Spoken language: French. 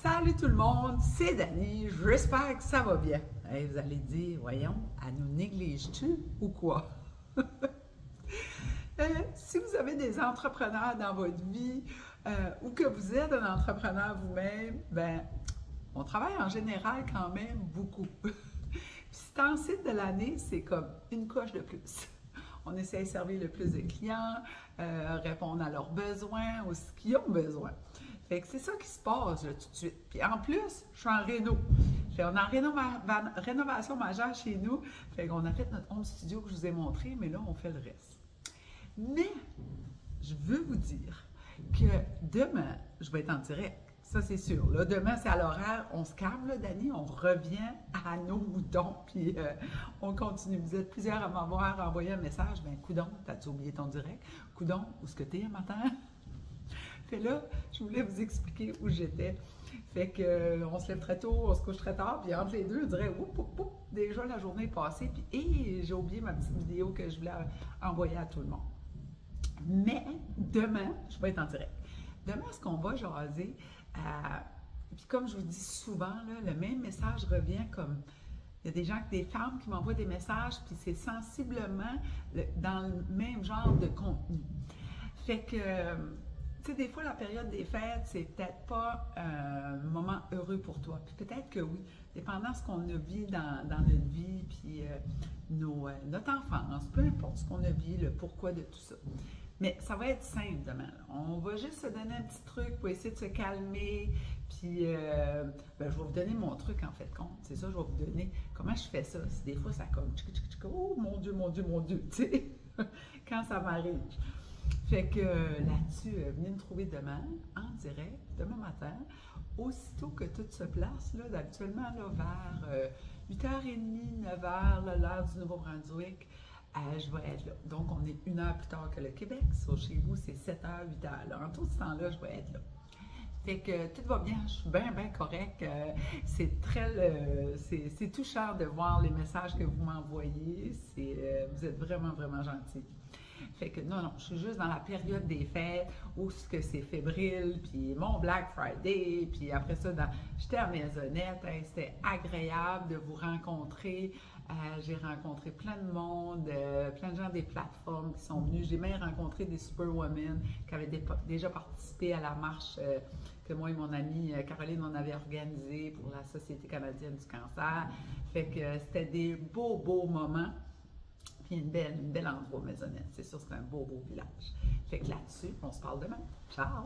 Salut tout le monde, c'est Dani, j'espère que ça va bien. Hey, vous allez dire, voyons, elle nous néglige-tu ou quoi? Si vous avez des entrepreneurs dans votre vie ou que vous êtes un entrepreneur vous-même, ben, on travaille en général quand même beaucoup. Puis ce temps-ci de l'année, c'est comme une coche de plus. On essaie de servir le plus de clients, répondre à leurs besoins ou ce qu'ils ont besoin. Fait que c'est ça qui se passe là, tout de suite. Puis en plus, je suis en réno. Fait on est en rénovation majeure chez nous. Fait qu'on a fait notre home studio que je vous ai montré, mais là, on fait le reste. Mais, je veux vous dire que demain, je vais être en direct. Ça, c'est sûr. Là, demain, c'est à l'horaire. On se calme, là, Dani. On revient à nos moutons. Puis, on continue. Vous êtes plusieurs à m'avoir envoyé un message. Ben, coudon, t'as-tu oublié ton direct? Coudon, où est-ce que t'es un matin? Fait là, je voulais vous expliquer où j'étais. Fait que on se lève très tôt, on se couche très tard, puis entre les deux, on dirait oup, oup, oup, déjà la journée est passée, puis j'ai oublié ma petite vidéo que je voulais envoyer à tout le monde. Mais demain, je vais être en direct. Demain, est-ce qu'on va jaser? Puis comme je vous dis souvent, là, le même message revient comme. Il y a des gens, des femmes qui m'envoient des messages, puis c'est sensiblement dans le même genre de contenu. Fait que. Tu sais, des fois, la période des fêtes, c'est peut-être pas un moment heureux pour toi. Puis peut-être que oui, dépendant de ce qu'on a vu dans notre vie, puis notre enfance, peu importe ce qu'on a vu, le pourquoi de tout ça. Mais ça va être simple demain. On va juste se donner un petit truc pour essayer de se calmer. Puis, je vais vous donner mon truc en fait compte. C'est ça, je vais vous donner comment je fais ça. Si des fois, ça comme, oh mon Dieu, mon Dieu, mon Dieu, tu sais, quand ça m'arrive. Fait que là-dessus, venez me trouver demain, en direct, demain matin, aussitôt que tout se place, là, habituellement là, vers 8h30, 9h, l'heure du Nouveau-Brunswick, je vais être là. Donc, on est une heure plus tard que le Québec. So, chez vous, c'est 7h, 8h. Là. En tout ce temps-là, je vais être là. Fait que tout va bien, je suis bien, bien correct. C'est touchant de voir les messages que vous m'envoyez. Vous êtes vraiment, vraiment gentils. Fait que non, je suis juste dans la période des fêtes où c'est fébrile, puis mon Black Friday, puis après ça, j'étais à Maisonnette, hein, c'était agréable de vous rencontrer. J'ai rencontré plein de monde, plein de gens des plateformes qui sont venus. J'ai même rencontré des Superwomen qui avaient déjà participé à la marche que moi et mon amie Caroline, on avait organisée pour la Société canadienne du cancer. Fait que c'était des beaux, beaux moments. Puis une belle endroit, Maisonnette. C'est sûr, c'est un beau, beau village. Fait que là-dessus, on se parle demain. Ciao!